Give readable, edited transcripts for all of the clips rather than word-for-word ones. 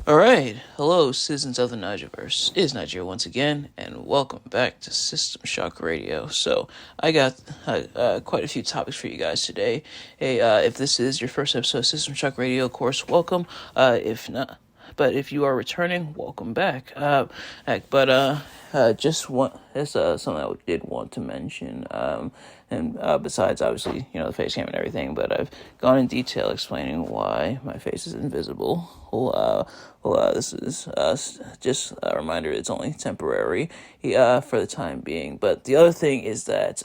Alright, hello citizens of the Nigelverse. It is Niger once again, and welcome back to System Shock Radio. So, I got quite a few topics for you guys today. Hey, if this is your first episode of System Shock Radio, of course, welcome. If not, but if you are returning, welcome back. Just one, that's something I did want to mention. And besides, obviously, the face cam and everything, but I've gone in detail explaining why my face is invisible. This is just a reminder, it's only temporary for the time being. But the other thing is that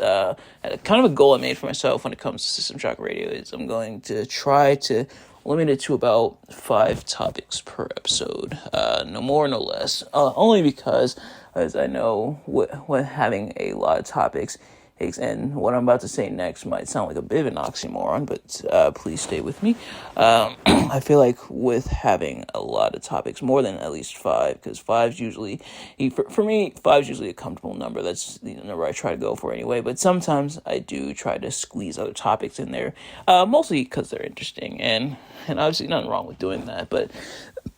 kind of a goal I made for myself when it comes to System Shock Radio is I'm going to try to limit it to about 5 topics per episode. No more, no less. Only because, as I know, when having a lot of topics, and what I'm about to say next might sound like a bit of an oxymoron, but please stay with me. I feel like with having a lot of topics, more than at least 5, because 5's usually, for me, 5's usually a comfortable number. That's the number I try to go for anyway, but sometimes I do try to squeeze other topics in there, mostly because they're interesting, and obviously nothing wrong with doing that, but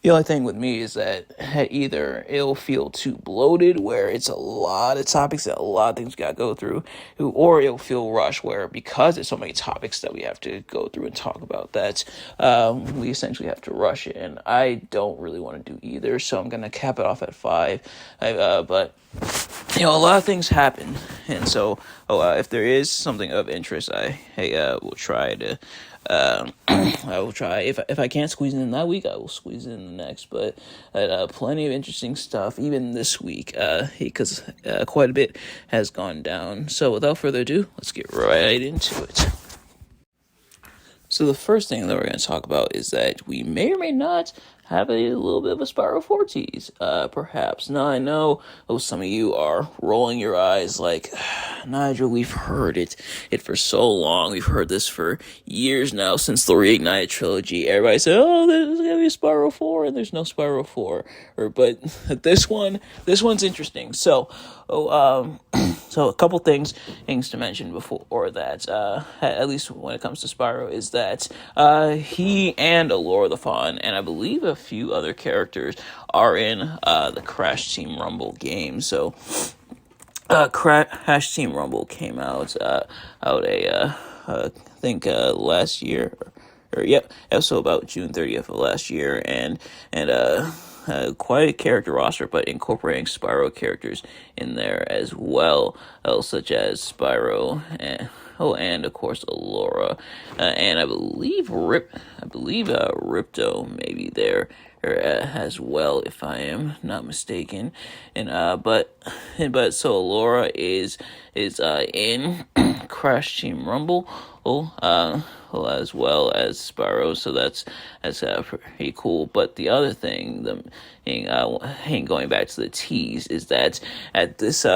the only thing with me is that either it'll feel too bloated, where it's a lot of topics that a lot of things we gotta go through, or it'll feel rushed, where because there's so many topics that we have to go through and talk about that, we essentially have to rush it, and I don't really want to do either, so I'm gonna cap it off at 5. But a lot of things happen, and so if there is something of interest, I will try to. I will try. If I can't squeeze it in that week, I will squeeze it in the next. But plenty of interesting stuff, even this week, because quite a bit has gone down. So without further ado, let's get right into it. So the first thing that we're going to talk about is that we may or may not have a little bit of a Spyro 4 tease, perhaps. Now, I know some of you are rolling your eyes like, Nigel, we've heard it for so long. We've heard this for years now, since the Reignited trilogy. Everybody said, there's going to be a Spyro 4, and there's no Spyro 4. But this one's interesting. So, so a couple things to mention before, or that, at least when it comes to Spyro, is that he and Allura the Fawn, and I believe a few other characters, are in the Crash Team Rumble game. So Crash Team Rumble came out I think last year, so about June 30th of last year, and quite a character roster, but incorporating Spyro characters in there as well, such as Spyro and of course Allura, and I believe Ripto may be there as well, if I am not mistaken, and but so Allura is in Crash Team Rumble, as well as Spyro, so that's pretty cool. But the other thing, going back to the tease, is that at this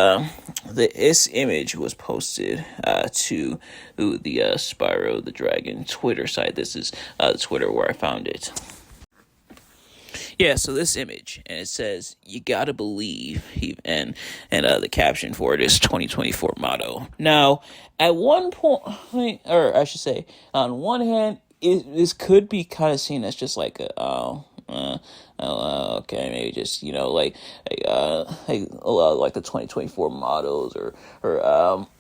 image was posted to the Spyro the Dragon Twitter site. This is Twitter where I found it. Yeah, so this image, and it says, "You gotta believe," and the caption for it is 2024 motto. Now, at one point, or I should say, on one hand, this could be kind of seen as just like okay, maybe just, a lot of like the 2024 mottos or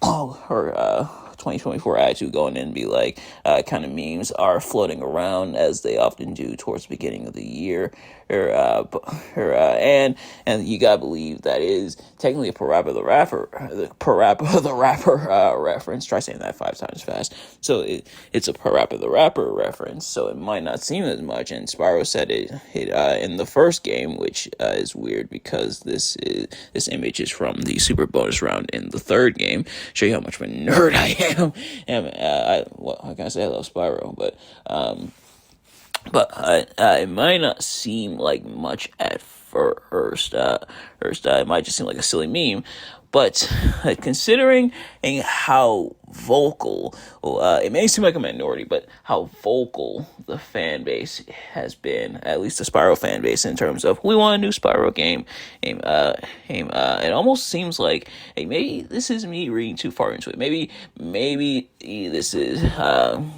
2024 attitude going in and be like, kind of memes are floating around, as they often do towards the beginning of the year, and you gotta believe that is technically a Parappa the Rapper reference. Try saying that 5 times fast. So it's a Parappa the Rapper reference, so it might not seem as much. And Spyro said it in the first game, which is weird because this image is from the Super Bonus round in the third game. Show you how much of a nerd I am. How can I say I love Spyro? But it might not seem like much at first. It might just seem like a silly meme. But considering and how vocal, it may seem like a minority, but how vocal the fan base has been, at least the Spyro fan base, in terms of we want a new Spyro game. It almost seems like, hey, maybe this is me reading too far into it. Maybe this is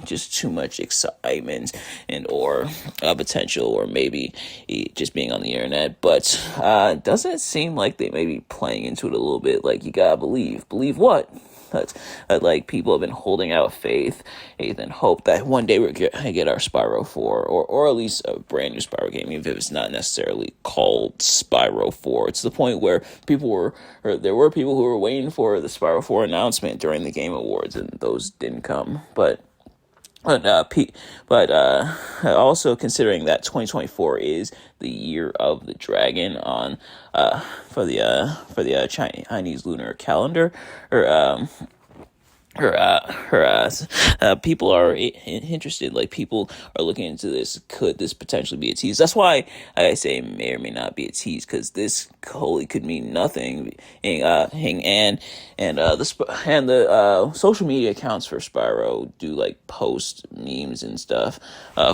just too much excitement and or potential, or maybe just being on the internet. But doesn't it seem like they may be playing into it a little bit? Like, you gotta believe what? That's like, people have been holding out faith and hope that one day we're gonna get our Spyro 4, or at least a brand new Spyro game, even if it's not necessarily called Spyro 4. It's the point where there were people who were waiting for the Spyro 4 announcement during the Game Awards, and those didn't come. But also considering that 2024 is the year of the dragon on for the Chinese lunar calendar, or people are interested. Like, people are looking into this. Could this potentially be a tease? That's why I say it may or may not be a tease, because this wholly could mean nothing. The social media accounts for Spyro do like post memes and stuff,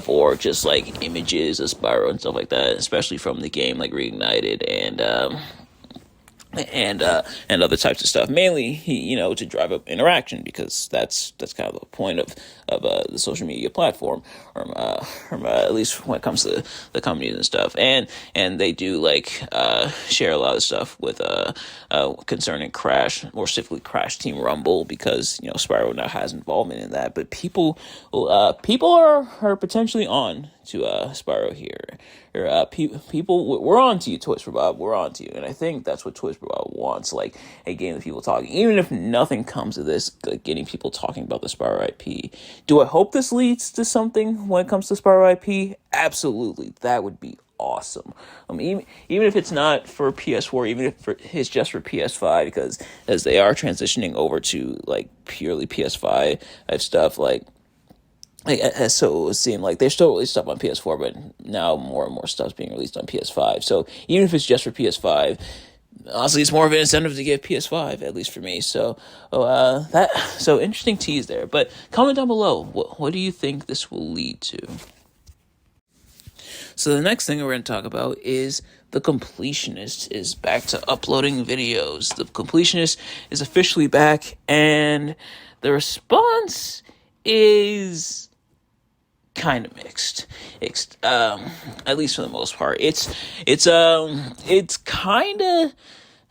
for just like images of Spyro and stuff like that, especially from the game, like Reignited and other types of stuff, mainly to drive up interaction, because that's kind of the point of the social media platform, or at least when it comes to the companies and stuff, and they do like share a lot of stuff with concerning Crash, more specifically Crash Team Rumble, because Spyro now has involvement in that. But people are potentially on to Spyro here. People, we're on to you, Toys for Bob. We're on to you, and I think that's what Toys for Bob wants, like a game of people talking. Even if nothing comes of this, like getting people talking about the Spyro IP. Do I hope this leads to something when it comes to Spyro IP? Absolutely, that would be awesome. Even if it's not for PS4, even if it's just for PS5, because as they are transitioning over to like purely PS5 type stuff, so it would seem like they're still releasing stuff on PS4, but now more and more stuff's being released on PS5. So even if it's just for PS5, honestly, it's more of an incentive to get PS5, at least for me. So interesting tease there. But comment down below, what do you think this will lead to? So the next thing we're going to talk about is the Completionist is back to uploading videos. The Completionist is officially back, and the response is kind of mixed, at least for the most part. It's kind of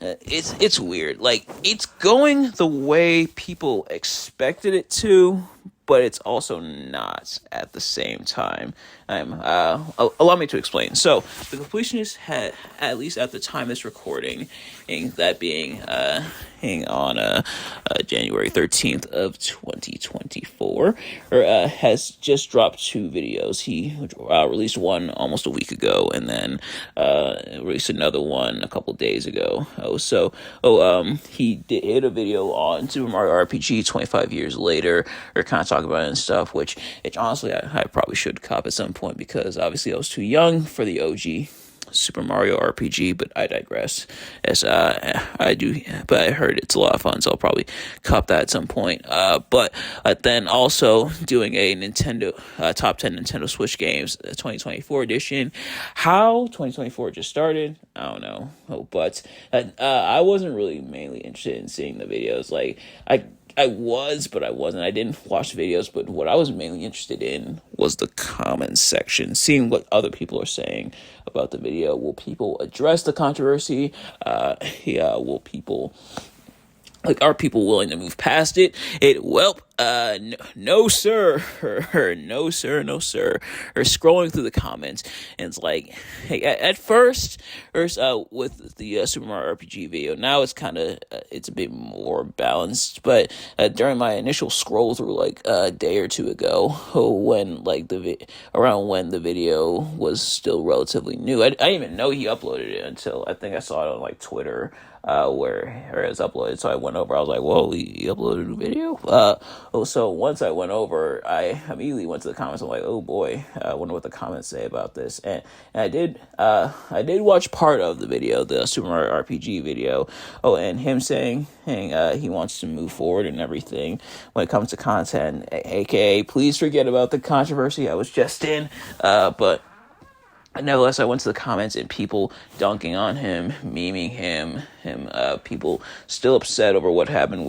it's weird. Like, it's going the way people expected it to, but it's also not at the same time. Allow me to explain. So, the Completionist had, at least at the time of this recording, that being on January 13th of 2024, has just dropped 2 videos. He released one almost a week ago, and then released another one a couple days ago. He did a video on Super Mario RPG 25 years later, or kind of talk about it and stuff, which honestly I probably should cop at some point, because obviously I was too young for the OG Super Mario RPG, but I digress. As I do, but I heard it's a lot of fun, so I'll probably cop that at some point. But then also doing a Nintendo top 10 Nintendo Switch games 2024 edition. How 2024 just started, I don't know, but I wasn't really mainly interested in seeing the videos. Like, I was, but I wasn't. I didn't watch the videos, but what I was mainly interested in was the comments section, seeing what other people are saying about the video. Will people address the controversy? Will people... Like, are people willing to move past it? No, sir. No, sir. Or scrolling through the comments, and it's like, hey, at first, with the Super Mario RPG video, now it's kind of, it's a bit more balanced, but during my initial scroll through, like, a day or two ago, when, like, around when the video was still relatively new, I didn't even know he uploaded it until I think I saw it on, like, Twitter, where it was uploaded. So I went over. I was like, "Whoa, he uploaded a new video." So once I went over, I immediately went to the comments. I'm like, "Oh boy, I wonder what the comments say about this." And I did watch part of the video, the Super Mario RPG video. Oh, and him saying he wants to move forward and everything when it comes to content, aka please forget about the controversy I was just in. But nevertheless, I went to the comments and people dunking on him, memeing him, people still upset over what happened,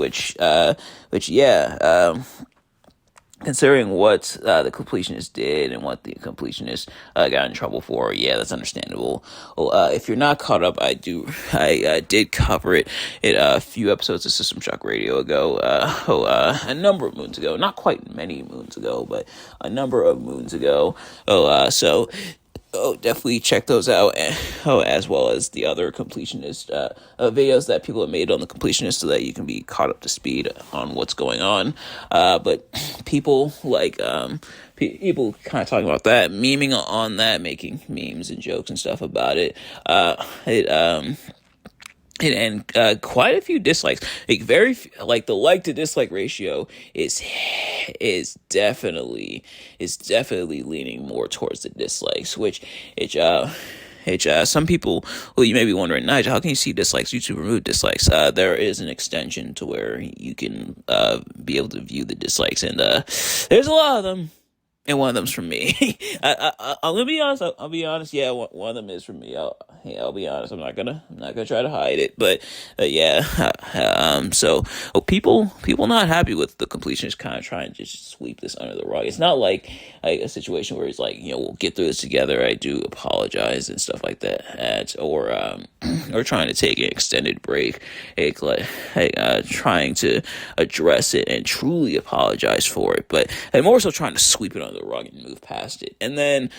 considering what the completionist did and what the completionist got in trouble for, yeah, that's understandable. Well, if you're not caught up, I did cover it in a few episodes of System Shock Radio ago. A number of moons ago, not quite many moons ago, but a number of moons ago. Definitely check those out, as well as the other completionist videos that people have made on the completionist, so that you can be caught up to speed on what's going on. But people people kind of talking about that, memeing on that, making memes and jokes and stuff about it. And quite a few dislikes. The like to dislike ratio is definitely leaning more towards the dislikes, which some people, well, you may be wondering, Nigel, how can you see dislikes? YouTube remove dislikes. There is an extension to where you can be able to view the dislikes, and there's a lot of them. And one of them's from me. I'll be honest. I'll be honest. Yeah, one of them is from me. I'll be honest. I'm not gonna try to hide it. But yeah. People not happy with the completionist kind of trying to just sweep this under the rug. It's not like a situation where it's like, we'll get through this together. I do apologize and stuff like that, or trying to take an extended break, trying to address it and truly apologize for it. But I'm more so trying to sweep it under the rug and move past it. And then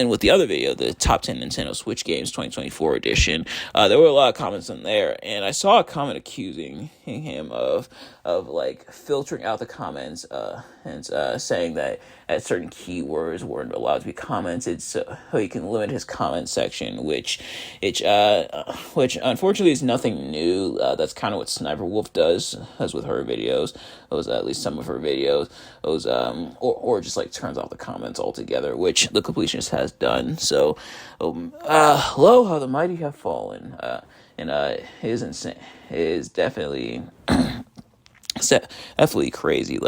with the other video, the top 10 Nintendo Switch games 2024 edition, there were a lot of comments in there, and I saw a comment accusing him of like filtering out the comments and saying that certain keywords weren't allowed to be commented, so he can limit his comment section, which unfortunately is nothing new. That's kind of what Sniper Wolf does with her videos. Those, at least some of her videos, or just like turns off the comments altogether, which the completionist has done. So, lo, how the mighty have fallen, and it is insane. It is definitely. It's definitely crazy,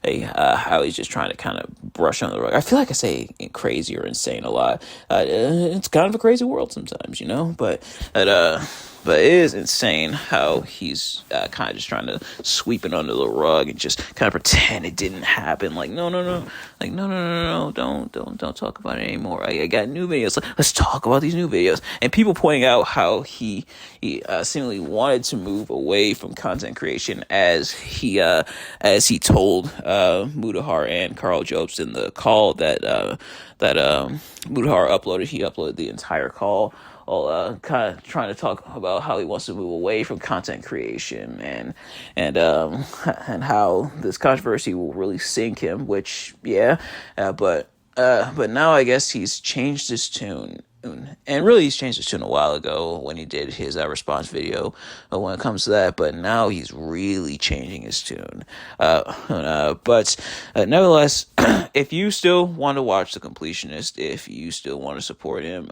how he's just trying to kind of brush under the rug. I feel like I say crazy or insane a lot. It's kind of a crazy world sometimes, but it is insane how he's kind of just trying to sweep it under the rug and just kind of pretend it didn't happen. Like, no, don't talk about it anymore. I got new videos. Let's talk about these new videos. And people pointing out how he seemingly wanted to move away from content creation, as he told Mudahar and Carl Jobst in the call that Mudahar uploaded. He uploaded the entire call, all kind of trying to talk about how he wants to move away from content creation and how this controversy will really sink him. Which, but now I guess he's changed his tune. And really, he's changed his tune a while ago when he did his response video when it comes to that. But now he's really changing his tune. But nevertheless, if you still want to watch The Completionist, if you still want to support him,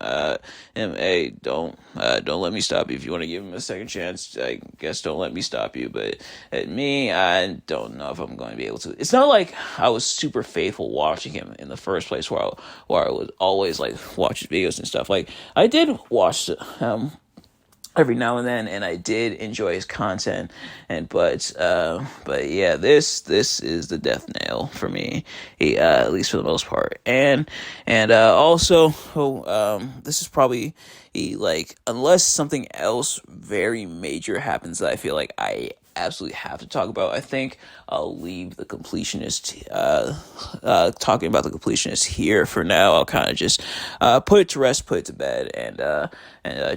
don't let me stop you. If you want to give him a second chance, I guess don't let me stop you. But me, I don't know if I'm going to be able to. It's not like I was super faithful watching him in the first place, where I would always watch his videos and stuff. Like, I did watch every now and then, and I did enjoy his content, but yeah, this is the death nail for me, at least for the most part. And also, this is probably unless something else very major happens that I feel like I absolutely have to talk about, I think I'll leave the completionist, talking about the completionist here for now. I'll kind of just put it to rest, put it to bed, and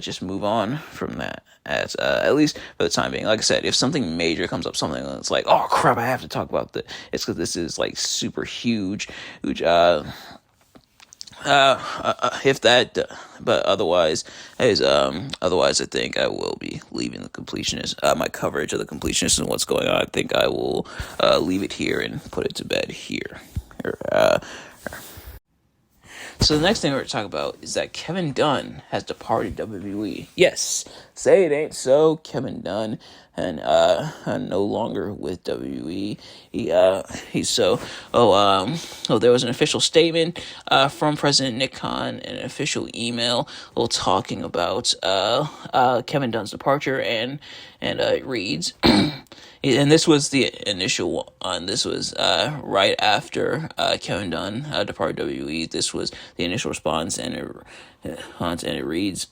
just move on from that. At least for the time being. Like I said, if something major comes up, something that's like, oh crap, I have to talk about this, it's because this is super huge If that, but otherwise, I think I will be leaving the Completionist. My coverage of the Completionist and what's going on. I think I will leave it here and put it to bed here. So the next thing we're going to talk about is that Kevin Dunn has departed WWE. Yes, say it ain't so. Kevin Dunn and no longer with WWE. He's so there was an official statement from President Nick Khan and an official email talking about Kevin Dunn's departure, and it reads. And this was the initial one. This was right after Kevin Dunn departed WWE. This was the initial response, and it reads: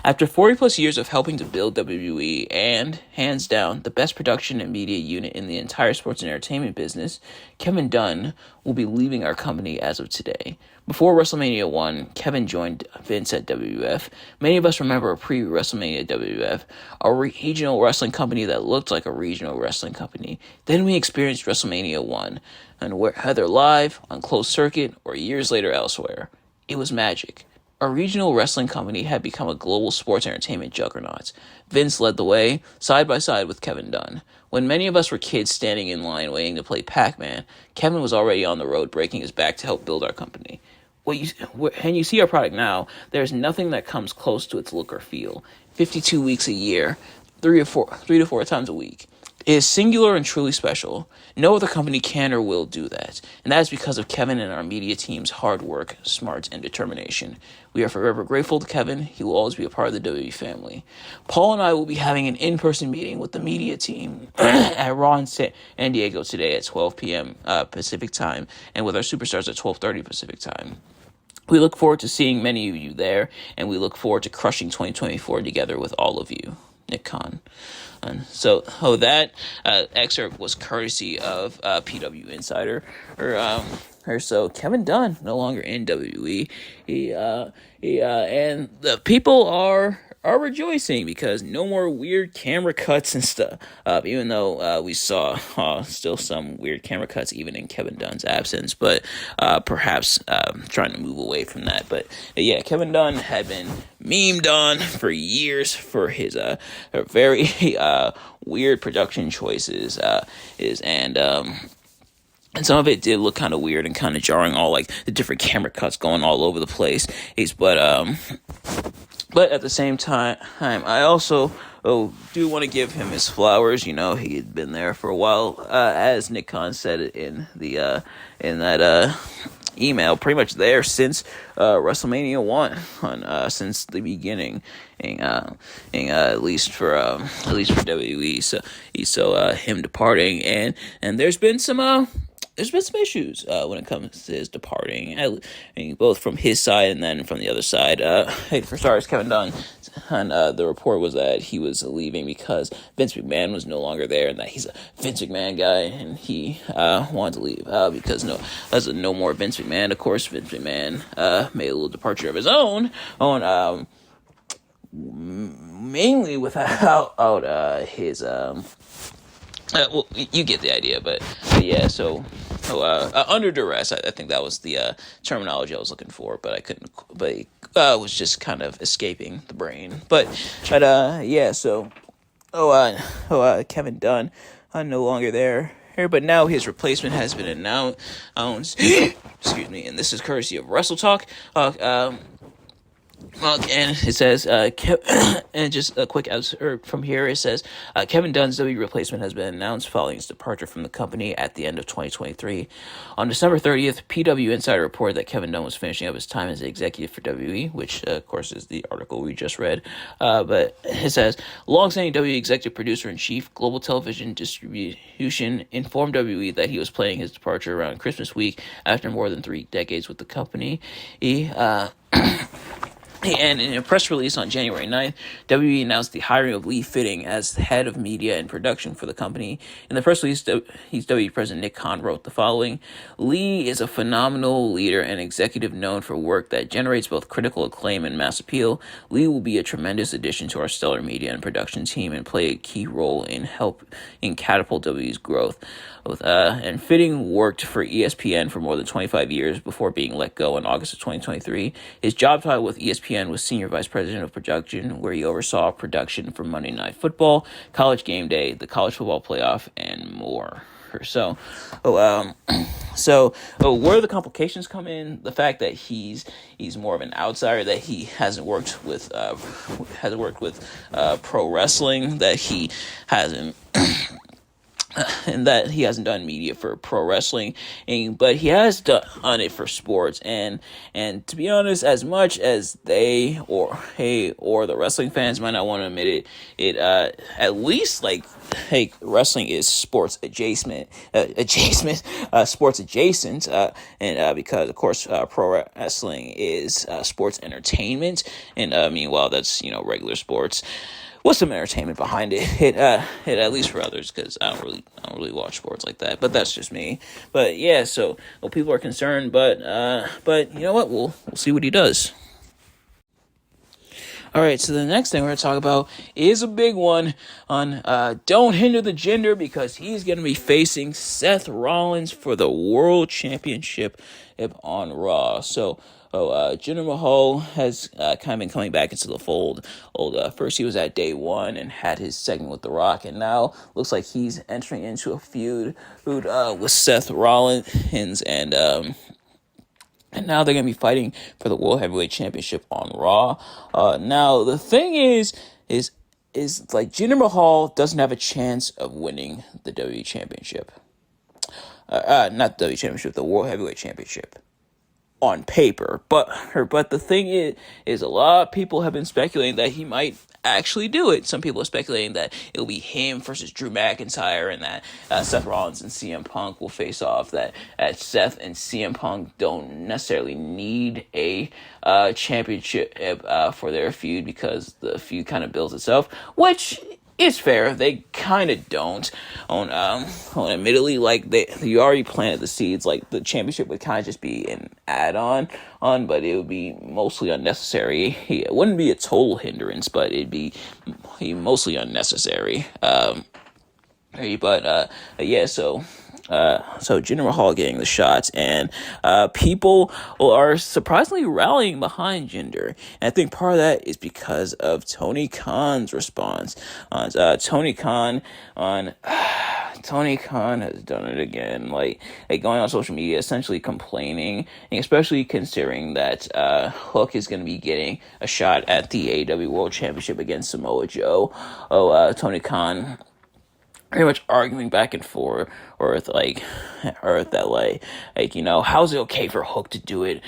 After 40 plus years of helping to build WWE and, hands down, the best production and media unit in the entire sports and entertainment business, Kevin Dunn will be leaving our company as of today. Before WrestleMania 1, Kevin joined Vince at WWF. Many of us remember a pre-WrestleMania WWF, a regional wrestling company that looked like a regional wrestling company. Then we experienced WrestleMania 1, and whether live, on closed circuit, or years later elsewhere. It was magic. Our regional wrestling company had become a global sports entertainment juggernaut. Vince led the way, side by side with Kevin Dunn. When many of us were kids standing in line waiting to play Pac-Man, Kevin was already on the road breaking his back to help build our company. And you see our product now, there's nothing that comes close to its look or feel. 52 weeks a year, 3 to 4 times a week. It is singular and truly special. No other company can or will do that, and that is because of Kevin and our media team's hard work, smarts, and determination. We are forever grateful to Kevin. He will always be a part of the WWE family. Paul and I will be having an in-person meeting with the media team at Raw in San Diego today at 12 p.m. Pacific time, and with our superstars at 12:30 Pacific time. We look forward to seeing many of you there, and we look forward to crushing 2024 together with all of you. Nick Khan. And so, that excerpt was courtesy of PW Insider. So Kevin Dunn no longer in WWE. And the people are rejoicing because no more weird camera cuts and stuff. Even though we saw still some weird camera cuts even in Kevin Dunn's absence, but perhaps trying to move away from that. But yeah, Kevin Dunn had been memed on for years for his very weird production choices. And some of it did look kind of weird and kind of jarring, all like the different camera cuts going all over the place. But at the same time, I also do want to give him his flowers. You know, he had been there for a while, as Nick Khan said it in that email, pretty much there since WrestleMania 1, since the beginning, at least for WWE. So him departing, and there's been some issues when it comes to his departing. I mean, both from his side and then from the other side. For starters, Kevin Dunn, and the report was that he was leaving because Vince McMahon was no longer there, and that he's a Vince McMahon guy, and he wanted to leave because no more Vince McMahon. Of course, Vince McMahon made a little departure of his own mainly without his well, you get the idea, but yeah. So, under duress, I think that was the terminology I was looking for, but I couldn't. But it was just kind of escaping the brain. But yeah. So, Kevin Dunn, no longer there. But now his replacement has been announced. Excuse me, and this is courtesy of Wrestle Talk. And it says, and just a quick excerpt from here, it says, Kevin Dunn's WWE replacement has been announced following his departure from the company at the end of 2023. On December 30th, PW Insider reported that Kevin Dunn was finishing up his time as an executive for WWE, which, of course, is the article we just read. But it says, longstanding WWE executive producer-in-chief, Global Television Distribution, informed WWE that he was planning his departure around Christmas week after more than 3 decades with the company. And in a press release on January 9th, WWE announced the hiring of Lee Fitting as head of media and production for the company. In the press release, WWE President Nick Khan wrote the following: Lee is a phenomenal leader and executive known for work that generates both critical acclaim and mass appeal. Lee will be a tremendous addition to our stellar media and production team and play a key role in catapult WWE's growth. And Fitting worked for ESPN for more than 25 years before being let go in August of 2023. His job title with ESPN was Senior Vice President of Production, where he oversaw production for Monday Night Football, College Game Day, the College Football Playoff, and more. So, where the complications come in, the fact that he's more of an outsider, that he hasn't worked with pro wrestling, that he hasn't and that he hasn't done media for pro wrestling, but he has done it for sports. And to be honest, as much as they or the wrestling fans might not want to admit it, at least wrestling is sports adjacent, sports adjacent, and because of course pro wrestling is sports entertainment, and meanwhile that's regular sports with some entertainment behind it. At least for others, because I don't really watch sports like that. But that's just me. But yeah, so people are concerned, but you know what? We'll see what he does. All right, so the next thing we're going to talk about is a big one on Don't Hinder the Gender, because he's going to be facing Seth Rollins for the World Championship on Raw. So, Jinder Mahal has kind of been coming back into the fold. First he was at Day One and had his segment with The Rock, and now looks like he's entering into a feud with Seth Rollins, and now they're going to be fighting for the World Heavyweight Championship on Raw. Now, the thing is like Jinder Mahal doesn't have a chance of winning the WWE Championship. Not the WWE Championship, the World Heavyweight Championship. On paper. But the thing is a lot of people have been speculating that he might actually do it. Some people are speculating that it'll be him versus Drew McIntyre, and that Seth Rollins and CM Punk will face off, that Seth and CM Punk don't necessarily need a championship for their feud, because the feud kind of builds itself, which is fair. They kind of don't. Admittedly, you already planted the seeds. Like, the championship would kind of just be an add-on, but it would be mostly unnecessary. It wouldn't be a total hindrance, but it'd be mostly unnecessary. So Jinder Mahal getting the shots, and people are surprisingly rallying behind Jinder. And I think part of that is because of Tony Khan's response. Tony Khan has done it again, like going on social media, essentially complaining, and especially considering that Hook is going to be getting a shot at the AEW World Championship against Samoa Joe. Tony Khan pretty much arguing back and forth, or how's it okay for Hook to do it?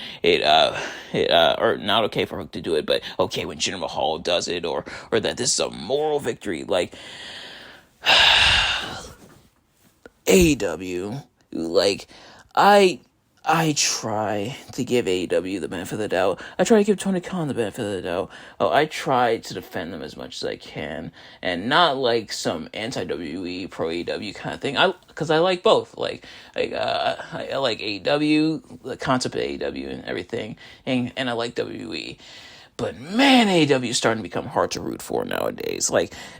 Or not okay for Hook to do it, but okay when Jinder Mahal does it, or that this is a moral victory. Like, AEW, I try to give AEW the benefit of the doubt. I try to give Tony Khan the benefit of the doubt. I try to defend them as much as I can, and not like some anti-WWE, pro-AEW kind of thing. Because I like both. I like AEW, the concept of AEW and everything, and I like WWE. But man, AEW is starting to become hard to root for nowadays.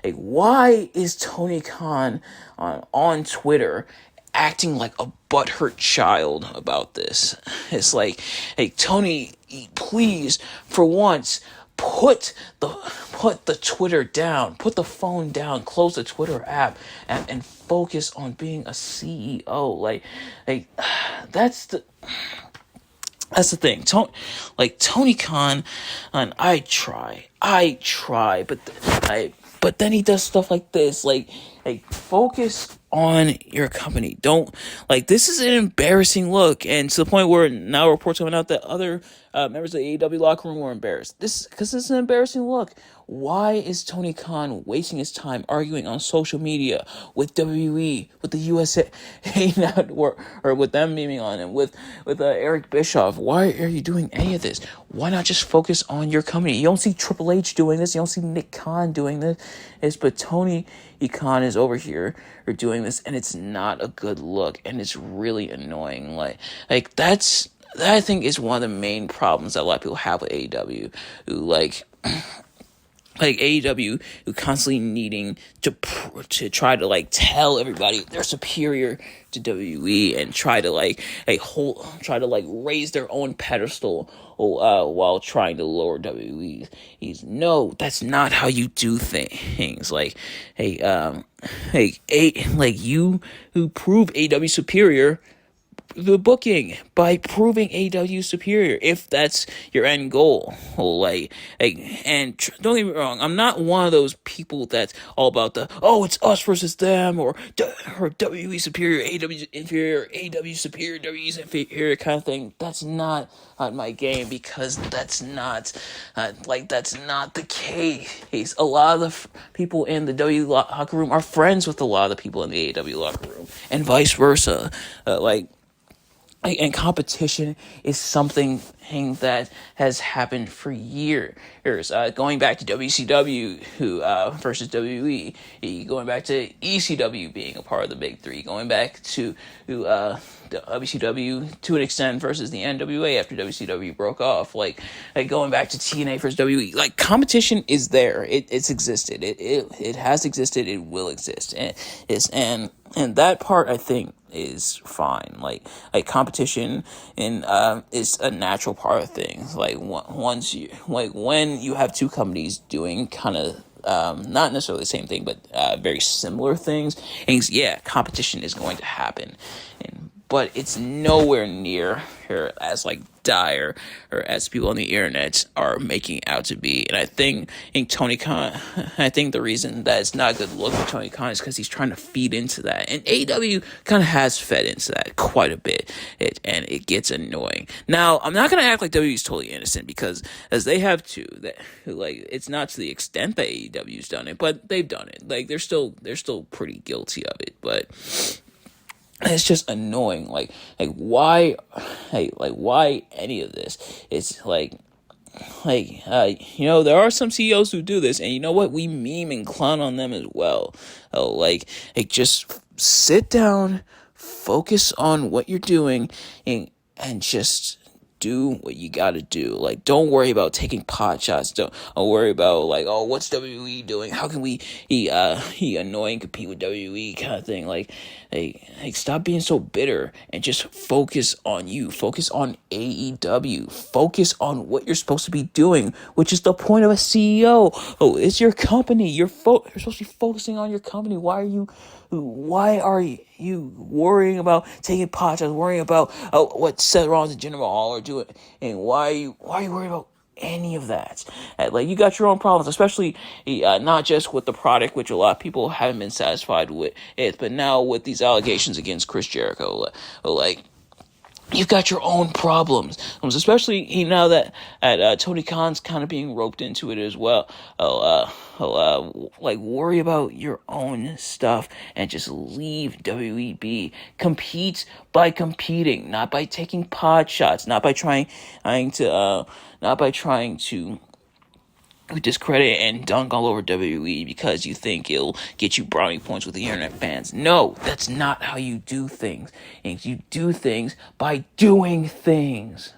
Why is Tony Khan on Twitter acting like a butthurt child about this? It's like, hey, Tony, please, for once, put the Twitter down, put the phone down, close the Twitter app, and focus on being a CEO. That's the thing. Tony Khan, and I try, but then he does stuff like this. Focus on your company. Don't, this is an embarrassing look, and to the point where now reports coming out that other members of the AEW locker room were embarrassed. Because this is an embarrassing look. Why is Tony Khan wasting his time arguing on social media with WWE, with the USA Network, or with them memeing on him, with Eric Bischoff? Why are you doing any of this? Why not just focus on your company? You don't see Triple H doing this. You don't see Nick Khan doing this. But Tony Khan is over here or doing this, and it's not a good look, and it's really annoying. Like that I think is one of the main problems that a lot of people have with AEW, who like AEW, who constantly needing to try to like tell everybody they're superior to WWE and try to raise their own pedestal while trying to lower WWE. No, that's not how you do things. You who prove AEW superior the booking by proving AEW superior, if that's your end goal. And don't get me wrong, I'm not one of those people that's all about it's us versus them, or WWE superior, AEW inferior, AEW superior, WWE's inferior kind of thing. That's not my game, because that's not the case. A lot of the people in the WWE locker room are friends with a lot of the people in the AEW locker room, and vice versa. And competition is something that has happened for years. Going back to WCW versus WWE, going back to ECW being a part of the Big Three, going back to WCW to an extent versus the NWA after WCW broke off, like going back to TNA versus WWE. Like, competition is there. It's existed. It has existed. It will exist. And that part, I think, is fine. Like competition is a natural part of things. When you have two companies doing kind of not necessarily the same thing, but very similar things, competition is going to happen. But it's nowhere near as dire or as people on the internet are making it out to be. And I think Tony Khan, the reason that it's not a good look for Tony Khan is because he's trying to feed into that. And AEW kind of has fed into that quite a bit. And it gets annoying. Now, I'm not going to act like WWE's totally innocent, because as they have too, it's not to the extent that AEW's done it, but they've done it. They're still pretty guilty of it. But it's just annoying. Why any of this? It's there are some CEOs who do this, and you know what? We meme and clown on them as well. Just sit down, focus on what you're doing, and just do what you gotta do. Don't worry about taking pot shots. Don't worry about what's WWE doing? How can we annoying compete with WWE kind of thing? Stop being so bitter and just focus on you. Focus on AEW. Focus on what you're supposed to be doing, which is the point of a CEO. It's your company. You're supposed to be focusing on your company. Why are you worrying about taking pot shots, worrying about what Seth Rollins and Jinder Mahal are doing, and why are you worried about any of that? You got your own problems, especially not just with the product, which a lot of people haven't been satisfied with it, but now with these allegations against Chris Jericho. You've got your own problems, especially now that Tony Khan's kind of being roped into it as well. Worry about your own stuff and just leave WEB. Compete by competing, not by taking pod shots, not by trying to discredit and dunk all over WWE because you think it'll get you brownie points with the internet fans. No, that's not how you do things. And you do things by doing things.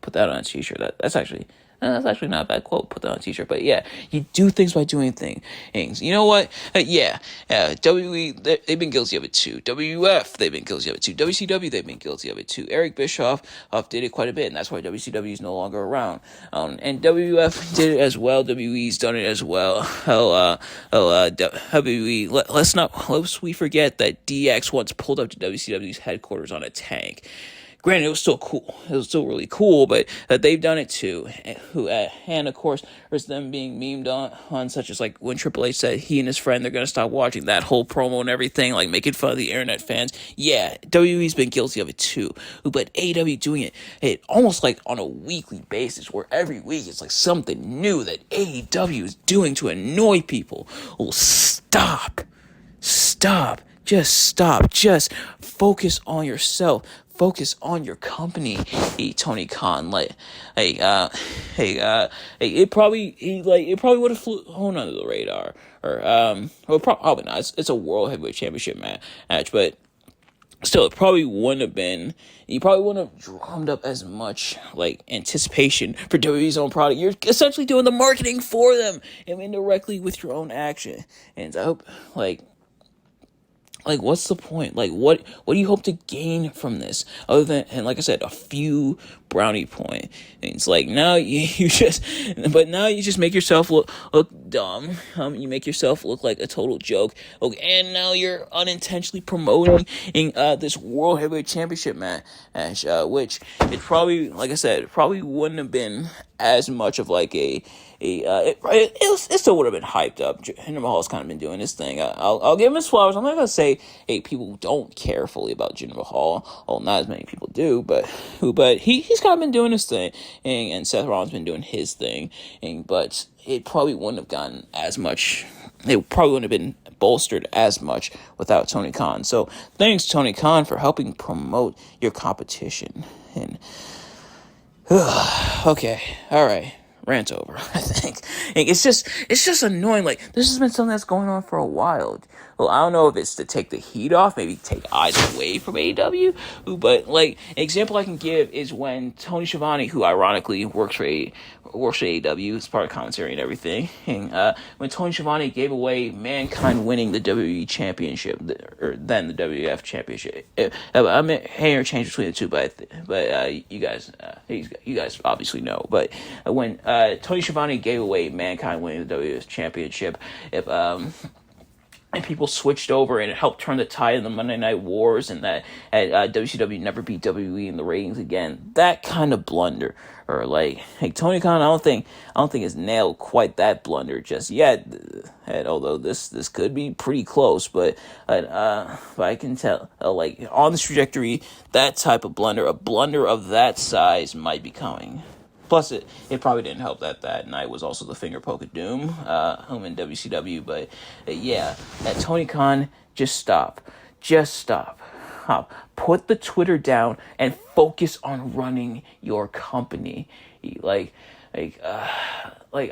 Put that on a t-shirt. That's actually not a bad quote. Put that on a t-shirt. But yeah, you do things by doing things. You know what? WWE, they've been guilty of it too. WWF, they've been guilty of it too. WCW, they've been guilty of it too. Eric Bischoff did it quite a bit, and that's why WCW is no longer around. And WWF did it as well. WWE's done it as well. WWE, lest we forget that DX once pulled up to WCW's headquarters on a tank. granted, it was still cool. It was still really cool, but they've done it too. And of course, there's them being memed on such as like when Triple H said he and his friend, they're going to stop watching that whole promo and everything, like making fun of the internet fans. Yeah, WWE's been guilty of it too. But AEW doing it almost like on a weekly basis, where every week it's like something new that AEW is doing to annoy people. Well, stop. Just stop. Just focus on yourself. Focus on your company, Tony Khan. It probably would have flown under the radar, or probably not. It's a World Heavyweight Championship match, but still, it probably wouldn't have been. You probably wouldn't have drummed up as much like anticipation for WWE's own product. You're essentially doing the marketing for them, and indirectly with your own action. And I hope what's the point? What do you hope to gain from this? Other than, and like I said, a few brownie point. And it's like, now you just make yourself look dumb. You make yourself look like a total joke. Okay, and now you're unintentionally promoting this World Heavyweight Championship match, which it probably, like I said, it probably wouldn't have been as much of like it still would have been hyped up. Jinder Mahal's kind of been doing his thing. I'll give him his flowers. I'm not gonna say people don't care fully about Jinder Mahal. Well, not as many people do, but he's kind of been doing his thing, and Seth Rollins been doing his thing. But it probably wouldn't have gotten as much. It probably wouldn't have been bolstered as much without Tony Khan. So thanks, Tony Khan, for helping promote your competition. And okay, all right. Rant over, I think. It's just annoying. Like, this has been something that's going on for a while. Well, I don't know if it's to take the heat off, maybe take eyes away from AEW, but like, an example I can give is when Tony Schiavone, who ironically works for AEW, is part of commentary and everything, and when Tony Schiavone gave away Mankind winning the WWE Championship, or then the WWF Championship. I mean, interchange between the two, but you guys obviously know. But when Tony Schiavone gave away Mankind winning the WWF Championship, and people switched over, and it helped turn the tide in the Monday Night Wars, and that WCW never beat WWE in the ratings again. That kind of blunder, or like Tony Khan, I don't think has nailed quite that blunder just yet. And although this could be pretty close, but I can tell like on this trajectory, that type of blunder, a blunder of that size, might be coming. Plus, it probably didn't help that night was also the finger poke of doom, home in WCW. But yeah, that Tony Khan, just stop. Put the Twitter down and focus on running your company. Like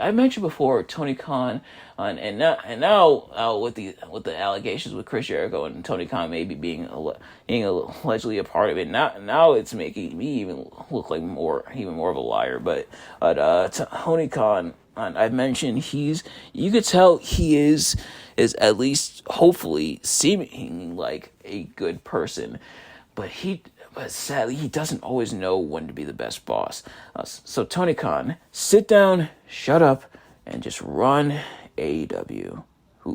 I mentioned before, Tony Khan, and now with the allegations with Chris Jericho and Tony Khan maybe being allegedly a part of it. Now it's making me even look like even more of a liar. But Tony Khan, I've mentioned you could tell he is at least hopefully seeming like a good person, but sadly, he doesn't always know when to be the best boss. So Tony Khan, sit down, shut up, and just run AEW.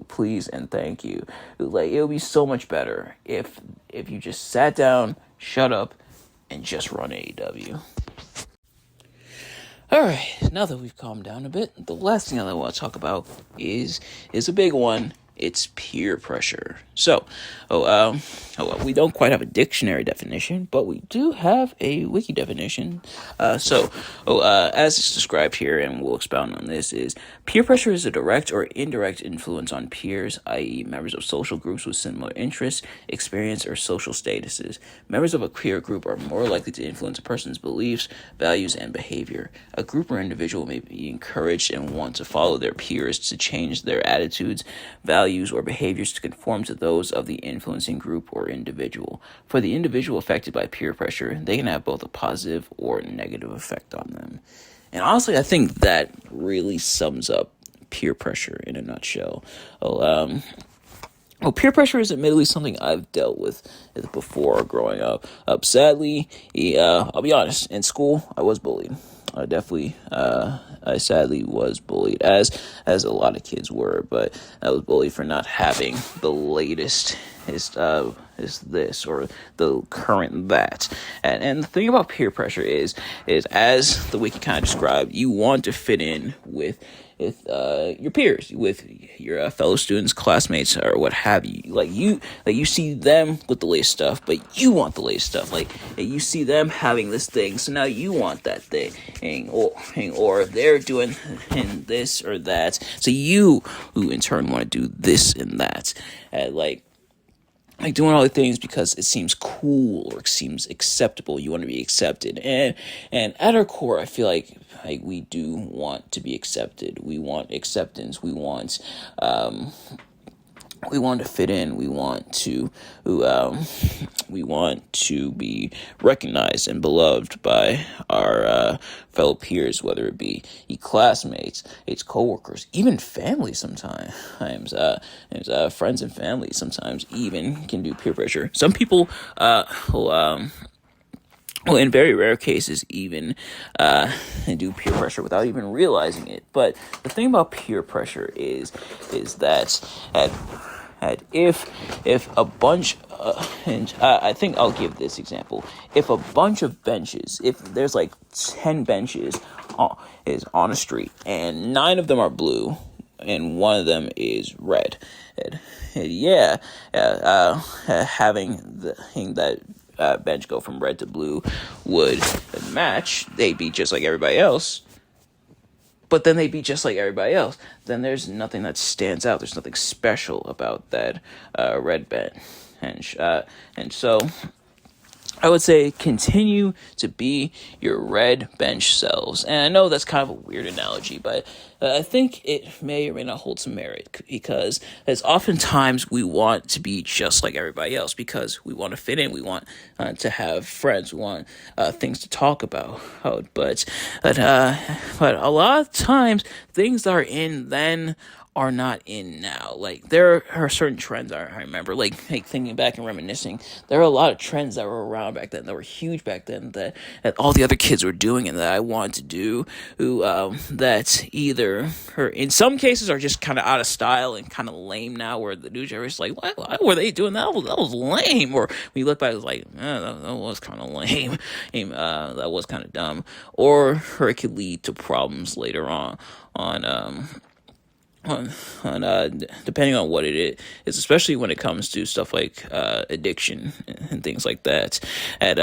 Please and thank you. Like, it would be so much better if you just sat down, shut up, and just run AEW. All right, now that we've calmed down a bit, the last thing I want to talk about is a big one. It's peer pressure. So, we don't quite have a dictionary definition, but we do have a wiki definition. As it's described here, and we'll expound on this, is peer pressure is a direct or indirect influence on peers, i.e. members of social groups with similar interests, experience, or social statuses. Members of a peer group are more likely to influence a person's beliefs, values, and behavior. A group or individual may be encouraged and want to follow their peers to change their attitudes, values, or behaviors to conform to those of the influencing group or individual. For the individual affected by peer pressure, they can have both a positive or negative effect on them. And honestly, I think that really sums up peer pressure in a nutshell. Peer pressure is admittedly something I've dealt with before growing up. Sadly, I'll be honest, in school, I was bullied. I sadly was bullied, as a lot of kids were, but I was bullied for not having the latest is this, or the current that. And the thing about peer pressure is as the wiki kind of described, you want to fit in with your peers, with your fellow students, classmates, or what have you. Like you see them with the latest stuff, but you want the latest stuff. Like you see them having this thing, so now you want that thing, or they're doing this or that, so you, who in turn want to do this and that. Like doing all the things because it seems cool or it seems acceptable. You want to be accepted, and at our core, I feel like we do want to be accepted. We want acceptance. We want to fit in. We want to be recognized and beloved by our fellow peers, whether it be classmates, its coworkers, even family. Sometimes, friends and family sometimes even can do peer pressure. Some people, well, in very rare cases, even do peer pressure without even realizing it. But the thing about peer pressure is that if a bunch, and I think I'll give this example. If a bunch of benches, if there's like 10 benches is on a street, and 9 of them are blue, and one of them is red, having that bench go from red to blue would match. They'd be just like everybody else. But then they'd be just like everybody else. Then there's nothing that stands out. There's nothing special about that red bench. And so I would say continue to be your red bench selves. And I know that's kind of a weird analogy, but I think it may or may not hold some merit, because as oftentimes we want to be just like everybody else because we want to fit in. We want to have friends. We want things to talk about. But a lot of times things that are in then are not in now. Like there are certain trends I remember, like thinking back and reminiscing, there are a lot of trends that were around back then, that were huge back then, that all the other kids were doing and that I wanted to do, that either, or in some cases, are just kind of out of style and kind of lame now, where the new generation is like, why were they doing that? That was lame. Or when you look back, it's like, that was kind of lame. That was kind of dumb. Or it could lead to problems later on depending on what it is, especially when it comes to stuff like addiction and things like that. A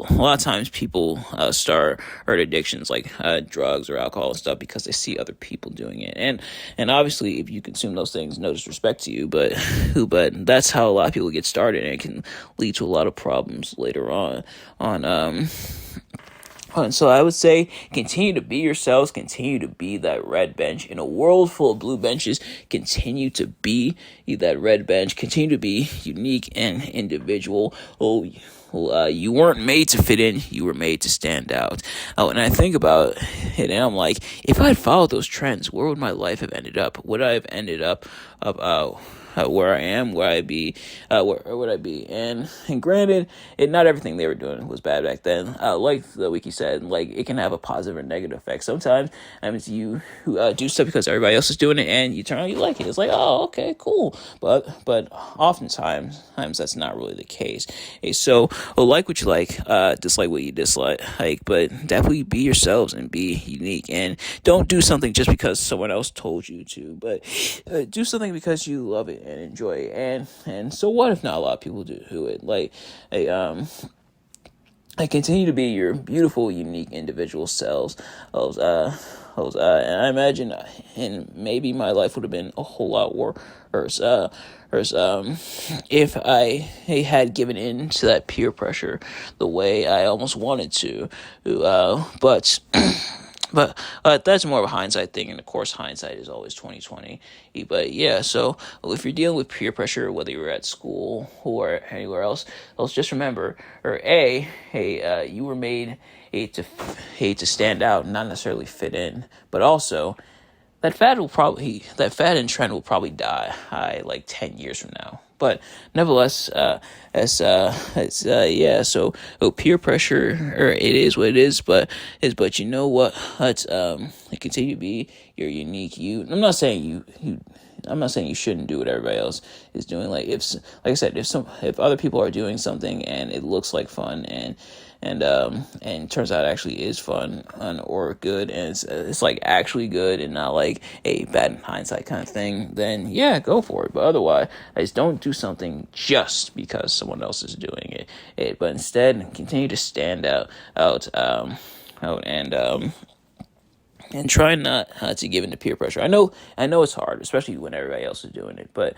lot of times people start addictions like drugs or alcohol and stuff because they see other people doing it, and obviously if you consume those things, no disrespect to you, but that's how a lot of people get started, and it can lead to a lot of problems later on. And so I would say continue to be yourselves, continue to be that red bench. In a world full of blue benches, continue to be that red bench, continue to be unique and individual. You weren't made to fit in, you were made to stand out. And I think about it, and I'm like, if I had followed those trends, where would my life have ended up? Would I have ended up where I am, where would I be? And granted, not everything they were doing was bad back then. Like the wiki said, like it can have a positive or negative effect. Sometimes you do stuff because everybody else is doing it, and you turn out you like it. It's like, oh, okay, cool. But oftentimes that's not really the case. So like what you like, dislike what you dislike. But definitely be yourselves and be unique, and don't do something just because someone else told you to. But do something because you love it and enjoy it, and so what if not a lot of people do it? I continue to be your beautiful, unique, individual selves. And I imagine, and maybe my life would have been a whole lot worse if I had given in to that peer pressure the way I almost wanted to. But that's more of a hindsight thing, and of course, hindsight is always 2020. But yeah, so if you're dealing with peer pressure, whether you're at school or anywhere else, just remember, you were made to stand out, not necessarily fit in, but also that fad and trend will probably die like 10 years from now. But nevertheless, so peer pressure, it is what it is. But you know what? Let's continue to be your unique you. I'm not saying you I'm not saying you shouldn't do what everybody else is doing. Like like I said, if other people are doing something and it looks like fun and turns out it actually is fun or good, and it's like actually good and not like a bad in hindsight kind of thing, then yeah, go for it. But otherwise, I just don't do something just because someone else is doing it, but instead continue to stand out and try not to give into peer pressure. I know it's hard, especially when everybody else is doing it. But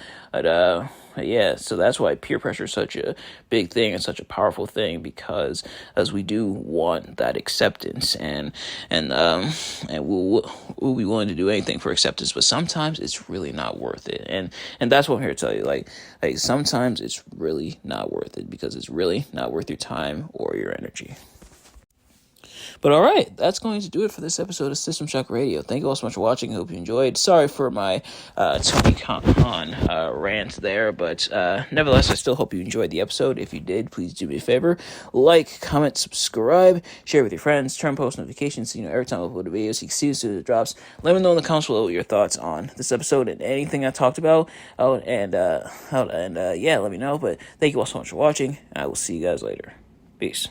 yeah, so that's why peer pressure is such a big thing and such a powerful thing, because as we do want that acceptance, and we'll be willing to do anything for acceptance. But sometimes it's really not worth it, and that's what I'm here to tell you. Like sometimes it's really not worth it, because it's really not worth your time or your energy. But all right, that's going to do it for this episode of System Shock Radio. Thank you all so much for watching. I hope you enjoyed. Sorry for my Tony Khan rant there, but nevertheless, I still hope you enjoyed the episode. If you did, please do me a favor. Like, comment, subscribe, share with your friends, turn post notifications so you know every time I upload a video so you can see as soon as it drops. Let me know in the comments below your thoughts on this episode and anything I talked about. Yeah, let me know. But thank you all so much for watching. I will see you guys later. Peace.